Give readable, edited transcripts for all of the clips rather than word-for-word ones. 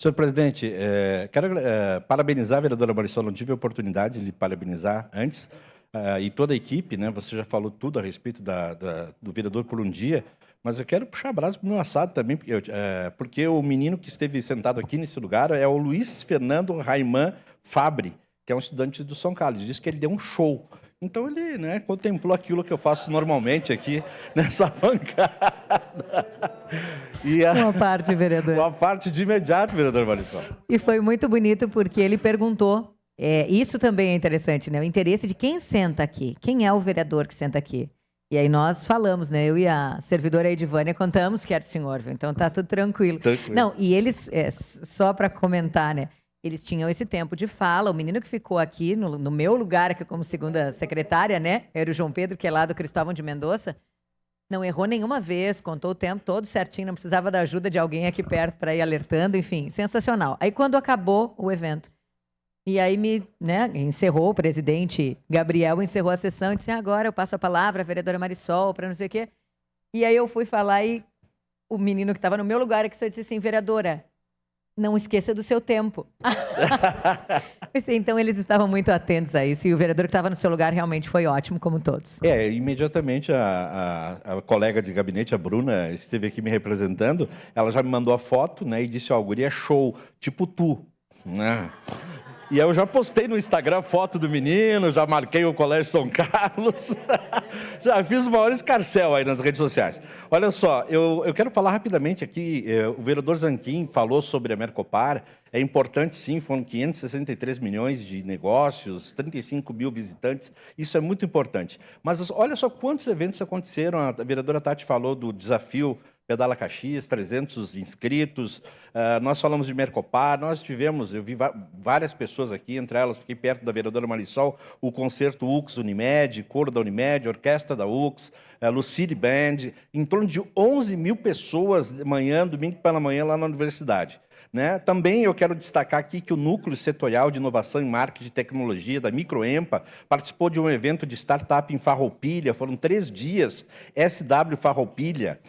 Senhor presidente, quero parabenizar a vereadora Marisol, não tive a oportunidade de lhe parabenizar antes, e toda a equipe, né? Você já falou tudo a respeito do vereador por um dia, mas eu quero puxar a brasa para o meu assado também, porque o menino que esteve sentado aqui nesse lugar é o Luiz Fernando Raiman Fabre, que é um estudante do São Carlos. Disse que ele deu um show. Então ele, né, contemplou aquilo que eu faço normalmente aqui nessa bancada. Uma parte, vereador. Uma parte de imediato, vereador Marisol. E foi muito bonito porque ele perguntou, isso também é interessante, né? O interesse de quem senta aqui, quem é o vereador que senta aqui. E aí nós falamos, né? Eu e a servidora Edivânia contamos que era o senhor, viu? Então tá tudo tranquilo. Não, e eles, só para comentar, né? Eles tinham esse tempo de fala. O menino que ficou aqui, no meu lugar, aqui como segunda secretária, né? Era o João Pedro, que é lá do Cristóvão de Mendonça. Não errou nenhuma vez, contou o tempo todo certinho, não precisava da ajuda de alguém aqui perto para ir alertando, enfim, sensacional. Aí quando acabou o evento, e aí encerrou, o presidente Gabriel encerrou a sessão e disse, agora eu passo a palavra à vereadora Marisol, para não sei o quê. E aí eu fui falar e o menino que estava no meu lugar aqui só disse assim, vereadora, não esqueça do seu tempo. Então, eles estavam muito atentos a isso. E o vereador que estava no seu lugar realmente foi ótimo, como todos. Imediatamente a colega de gabinete, a Bruna, esteve aqui me representando. Ela já me mandou a foto, né? E disse, ó, o guri é show, tipo tu. Né? E eu já postei no Instagram foto do menino, já marquei o Colégio São Carlos, já fiz o maior escarcéu aí nas redes sociais. Olha só, eu quero falar rapidamente aqui, o vereador Zanquim falou sobre a Mercopar, é importante sim, foram 563 milhões de negócios, 35 mil visitantes, isso é muito importante. Mas olha só quantos eventos aconteceram, a vereadora Tati falou do desafio Pedala Caxias, 300 inscritos, nós falamos de Mercopar, eu vi várias pessoas aqui, entre elas, fiquei perto da vereadora Marisol, o concerto UX Unimed, coro da Unimed, orquestra da UX, Lucille Band, em torno de 11 mil pessoas de manhã, domingo pela manhã, lá na universidade. Né? Também eu quero destacar aqui que o Núcleo Setorial de Inovação em Marketing e Tecnologia da Microempa participou de um evento de startup em Farroupilha, foram 3 dias, SW Farroupilha.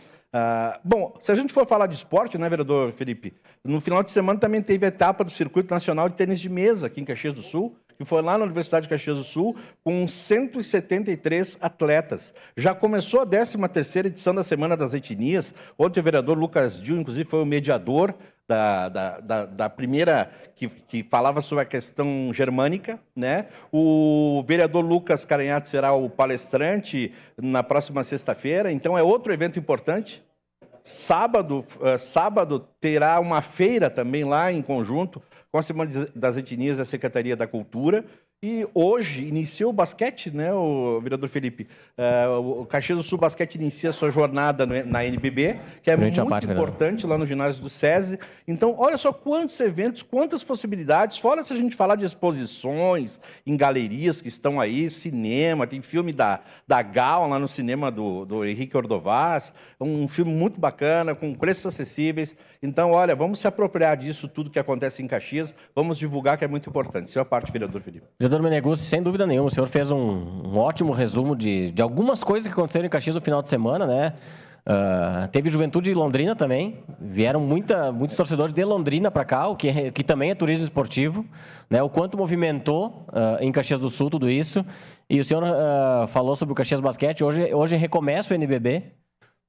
Bom, se a gente for falar de esporte, né, vereador Felipe, no final de semana também teve a etapa do Circuito Nacional de Tênis de Mesa aqui em Caxias do Sul, que foi lá na Universidade de Caxias do Sul, com 173 atletas. Já começou a 13ª edição da Semana das Etnias. Ontem o vereador Lucas Dil, inclusive, foi o mediador da primeira, que falava sobre a questão germânica, né? O vereador Lucas Caranhato será o palestrante na próxima sexta-feira, então é outro evento importante. Sábado terá uma feira também lá em conjunto com a Semana das Etnias e a Secretaria da Cultura. E hoje iniciou o basquete, né, o vereador Felipe? O Caxias do Sul Basquete inicia sua jornada na NBB, que é muito importante lá no ginásio do SESI. Então, olha só quantos eventos, quantas possibilidades, fora se a gente falar de exposições em galerias que estão aí, cinema, tem filme da Gal lá no cinema do Henrique Ordovaz, um filme muito bacana, com preços acessíveis. Então, olha, vamos se apropriar disso tudo que acontece em Caxias, vamos divulgar, que é muito importante. Sua parte, vereador Felipe. Vereador Meneguzzi, sem dúvida nenhuma, o senhor fez um ótimo resumo de algumas coisas que aconteceram em Caxias no final de semana, né? Teve Juventude de Londrina também, vieram muitos torcedores de Londrina para cá, o que também é turismo esportivo, né? O quanto movimentou em Caxias do Sul tudo isso. E o senhor falou sobre o Caxias Basquete, hoje recomeça o NBB,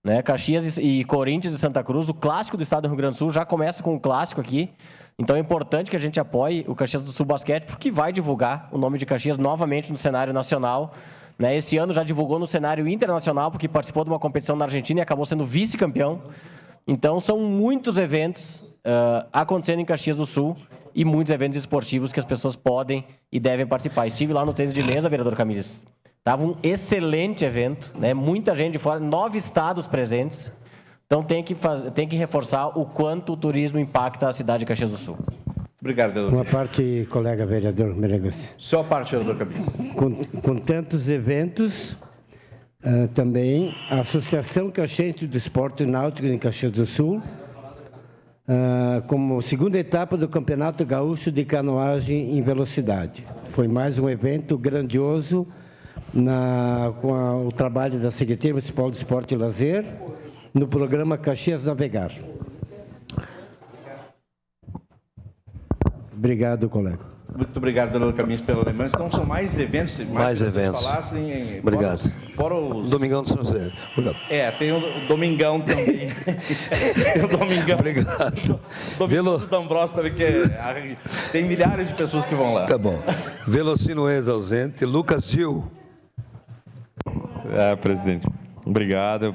né? Caxias e Corinthians de Santa Cruz, o clássico do estado do Rio Grande do Sul, já começa com o clássico aqui. Então é importante que a gente apoie o Caxias do Sul Basquete, porque vai divulgar o nome de Caxias novamente no cenário nacional. Né? Esse ano já divulgou no cenário internacional, porque participou de uma competição na Argentina e acabou sendo vice-campeão. Então são muitos eventos acontecendo em Caxias do Sul e muitos eventos esportivos que as pessoas podem e devem participar. Estive lá no tênis de mesa, vereador Camires. Estava um excelente evento, né? Muita gente de fora, 9 estados presentes. Então, tem que reforçar o quanto o turismo impacta a cidade de Caxias do Sul. Obrigado, vereador. Uma parte, colega vereador Meneguzzi. Sua parte, vereador Cabeça. Com tantos eventos, também a Associação Caxiense do Esporte Náutico em Caxias do Sul, como segunda etapa do Campeonato Gaúcho de Canoagem em Velocidade. Foi mais um evento grandioso com o trabalho da Secretaria Municipal de Esporte e Lazer, no programa Caxias Navegar. Obrigado, colega. Muito obrigado, Delano Caminhos, pela lembrança. Então, são mais eventos. Mais eventos. Falassem, Obrigado. Fora os... Domingão do São José. Obrigado. Tem o Domingão também. Tem o Domingão. Obrigado. Domingão do D'Ambrosio também, que tem milhares de pessoas que vão lá. Tá bom. Velocino ex-ausente. Lucas Gil. Presidente. Obrigado.